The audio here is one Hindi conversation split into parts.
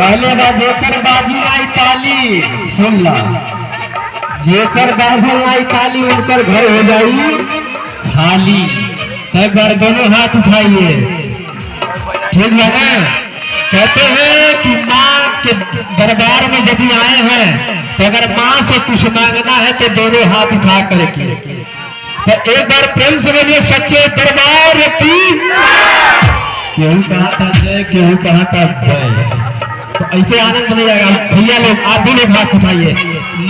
पहले बा जेकर बाजी आई ताली, सुन ला, जेकर बाजी आई ताली उनकर घर हो जाई खाली। तब बार दोनों हाथ उठाइए, ठीक है ना। कहते हैं कि माँ के दरबार में यदि आए हैं तो अगर माँ से कुछ मांगना है तो दोनों हाथ उठा करके, तो एक बार प्रेम से बोलिए सच्चे दरबार की। केहू कहा था जय, केहू कहा था जय। तो ऐसे आनंद नहीं आएगा। भैया लोग आप भी लोग हाथ उठाइए।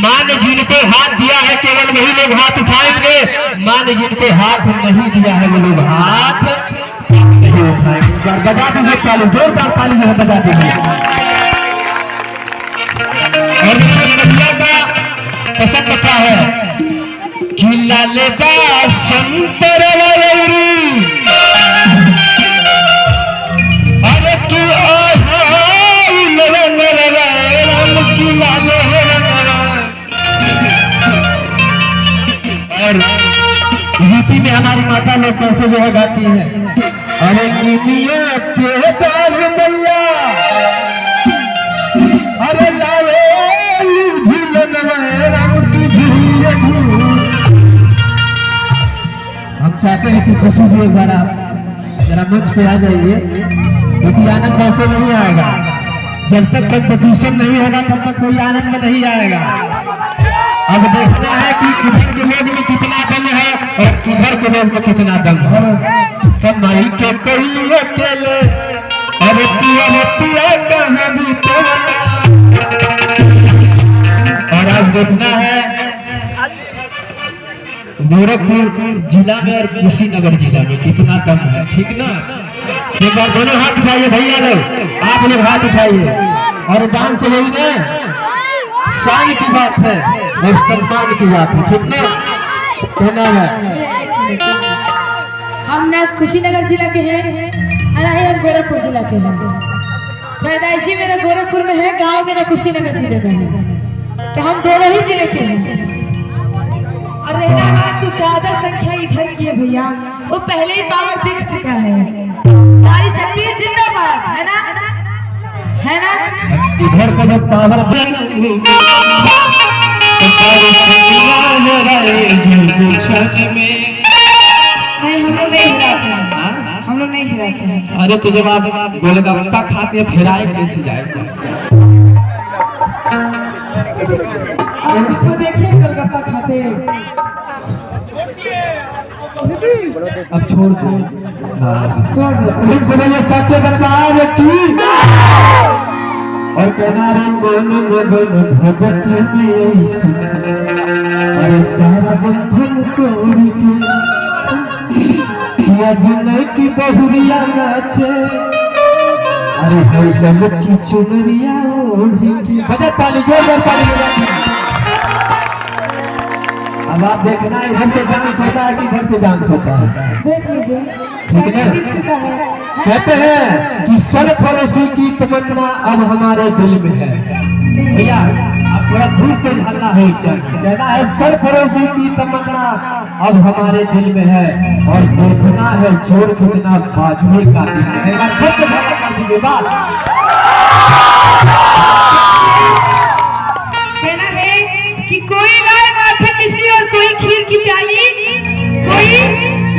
माँ ने जिनको हाथ दिया है केवल वही लोग हाथ उठाएंगे, माँ ने जिनको हाथ नहीं दिया है वो लोग हाथ नहीं उठाएंगे। एक बार बजा दीजिए ताली, जोरदार ताली जो है बजा दीजिए। और भैया का पसंद क्या है कि लाले का संतर यूपी में हमारी माता लोग कैसे जो है गाती है, अरे निमिया के तार मैया, अरे लावे झूलन हम चाहते हैं कि खुशी जी एक बार आप जरा मंच पे आ जाइए, क्योंकि आनंद ऐसे नहीं आएगा। जब तक कंपटीशन नहीं होगा तब तक कोई आनंद नहीं आएगा। अब देखना है कि इधर के लोग में कितना दम है और इधर के लोग में कितना दम है। सब माई के कोई अकेले अरे पिया कहाँ भी तो। और आज देखना है गोरखपुर जिला में और कुशीनगर जिला में कितना दम है, ठीक ना। एक बार दोनों हाथ उठाइए भैया लोग, आप लोग हाथ उठाइए। और डांस यही ना शान की बात है और सम्मान की बात है, ठीक ना। क्या नाम है? हम ना कुशीनगर जिला के हैं, हम गोरखपुर जिला के हैं। पैदाइशी मेरा गोरखपुर में है, गांव मेरा कुशीनगर जिले का है। तो हम दोनों ही जिले के हैं। और रहना बात की ज्यादा संख्या इधर की है भैया, वो पहले ही पावर दिख चुका है। नारी शक्ति जिंदाबाद है ना, है ना। इधर का जो पावर नहीं, हम लोग नहीं हिराते हैं, हम लोग नहीं हिराते हैं। अरे तो जब आप गोलगप्पा खाते हैं फिर आए कैसे जाएगा। देखिए गोलगप्पा खाते अब छोड़ दो, छोड़ दो। सुनिए सच्चे दरबार की। और कहना भगत में अरे सारा बंधन तोड़ के जिन्हें की बहुरिया नाचे, अरे भाई की चुनरिया ओढ़ी की। बजा ताली, जोरदार ताली। अब आप देखना है इधर से डांस होता है कि इधर से डांस होता है, देख लीजिए, ठीक है। कहते हैं कि सरफरोशी की तमन्ना अब हमारे दिल में है। भैया अब थोड़ा धूप तेज हल्ला हो चाहिए। कहना है सरफरोशी की तमन्ना अब हमारे दिल में है, और देखना है जोर कितना बाजुए का दिल में है। बार खूब हल्ला कर दीजिए। बात कहना है कि कोई लाए माथे मिसी और कोई खीर की प्याली, कोई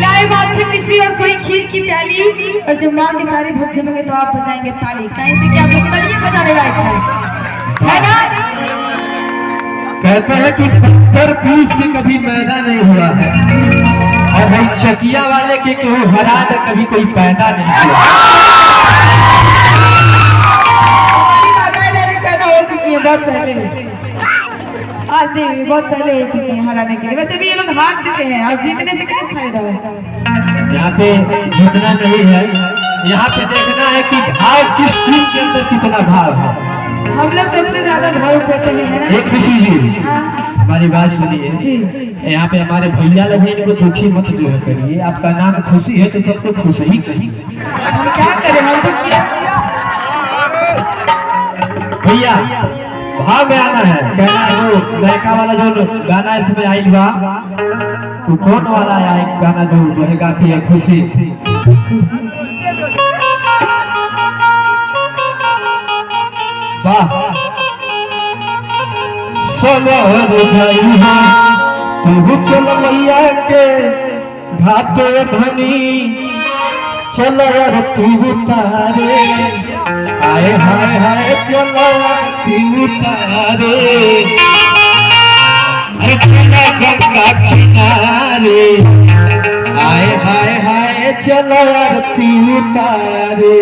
लाए माथे मिसी और कोई खीर की प्याली। और जब माँ के सारे भक्त जमेंगे तो आप बजाएंगे ताली, कहीं से क्या तालियां बजाने लायक है ना। कहते हैं कि पत्थर पीस के कभी मैदा नहीं हुआ है, और भाई चकिया वाले के केहू हरा दे कभी कोई पैदा नहीं हुआ। हमारी माताएं बहनें पैदा हो चुकी है बहुत पहले, आज नहीं बहुत पहले हो चुकी है हराने के लिए। वैसे भी ये लोग हार चुके हैं, अब जीतने से क्या फायदा है। यहाँ पे जीतना नहीं है, यहाँ पे देखना है कि भाव किस टीम के अंदर कितना भाव है। हम लोग सबसे ज्यादा भावुक होते हैं, है ना। एक खुशी जी, हाँ हमारी बात सुनिए जी। यहाँ पे हमारे भैया लोग इनको दुखी मत जो है करिए। आपका नाम खुशी है तो सबको खुश ही करिए। हम क्या करें, हम तो क्या भैया भाव में आना है। कहना है वो लड़का वाला जो गाना इसमें आइल बा, तो कौन वाला है एक गाना जो है गाती है खुशी। समर जाई है तू चल मैया के घाटे धनी चल आरती उतारे हाय हाय हाय चल आरती उतारे अरे चल गंगा किनारे हाय हाय हाय चल आरती उतारे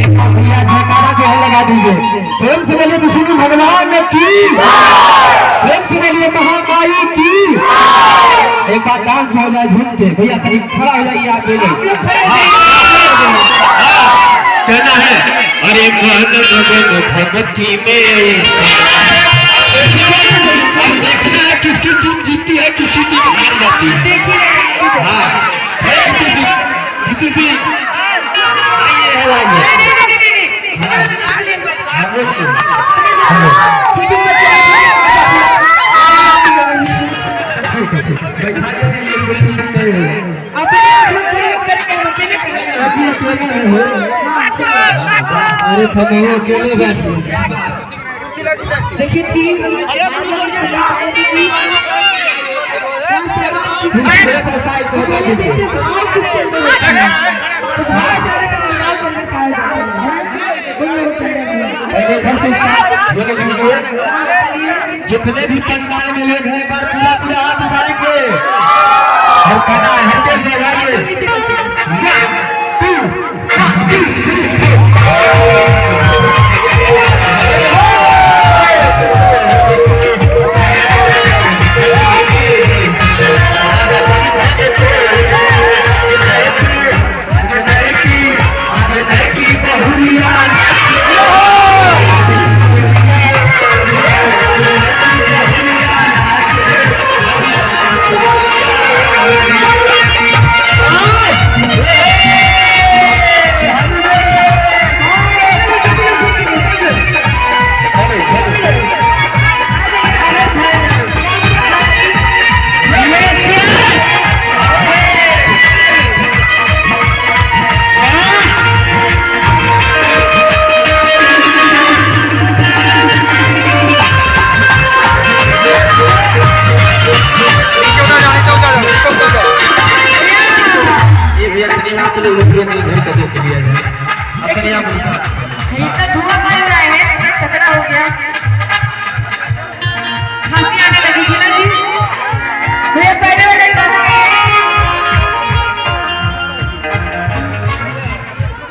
एक बार भैया झकारा जो है लगा दीजिए प्रेम से बोलिए विष्णु भगवान की प्रेम से बोलिए महामाई की एक बार डांस हो जाए झूम के भैया करीब खड़ा हो जाइए आप बोले कहना है अरे मन मगन भगती में देखना है किसकी टीम जीतती है किसकी टीम हार जाती है हाँ किसी अरे थमे अकेले बैठे देखिए टीम जितने भी पंडाल में लोग हैं एक बार पूरा पूरा हाथ उठाएंगे और कहना है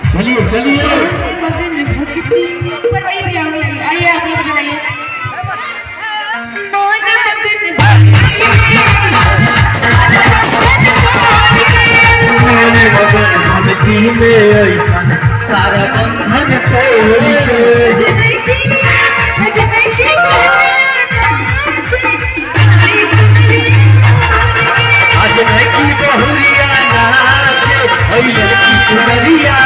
चलिए चलिए आइए आप लोग बताइए सारा बंधन आज की बहुरिया नाचे लड़की चुनरिया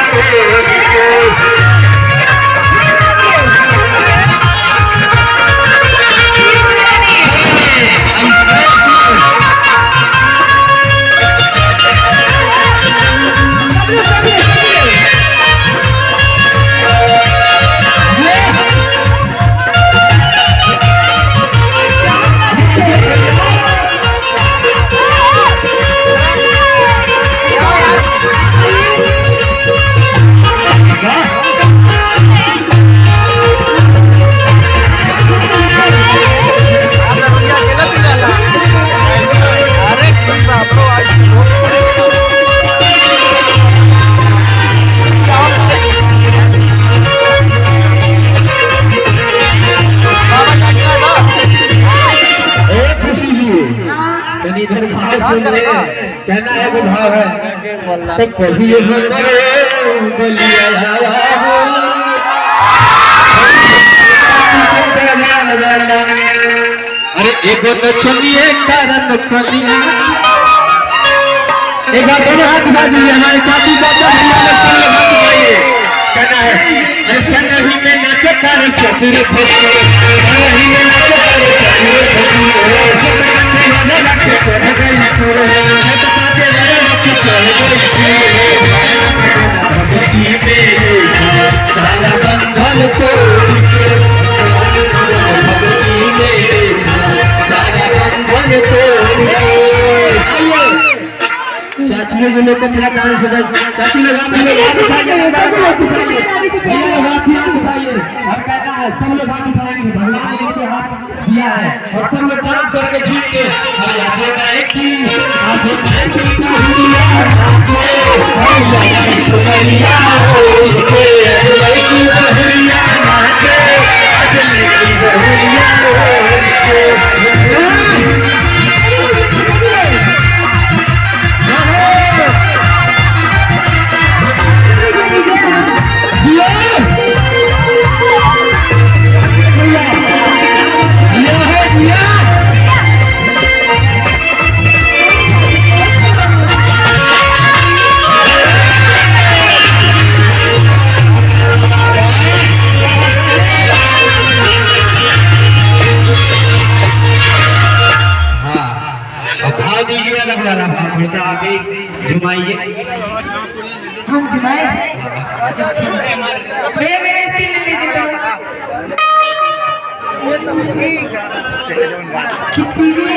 कहना है वो भाव है तो कोई अरे एक चलिए कारण कलिया एक बार दोनों हाथ उठा दीजिए हमारे चाची चाचा भैया लोग सब लोग हाथ उठाइए कहना है अरे संग ही में नाचे तारे ससुर भसुर संग ही में नाचे तारे ससुर सारा बंधन को जो लोग को थोड़ा डांस हो जाए। चाची लोग आप लोग हाथ उठाइए, भैया लोग आप भी हाथ उठाइए। और कहना है सब लोग हाथ उठाएंगे, भगवान ने इनको हाथ दिया है और सब लोग डांस करके झूम के अरे आधे टाइम की बहुरिया नाचे, भैया चुनरिया हो के अजले की बहुरिया नाचे, अजले की बहुरिया हो के। भाव दीजिए अलग वाला भाव, जैसा आप ही जुमाइए। हम जुमाए। अच्छा भैया मेरा स्किल ले लीजिए तो। कितनी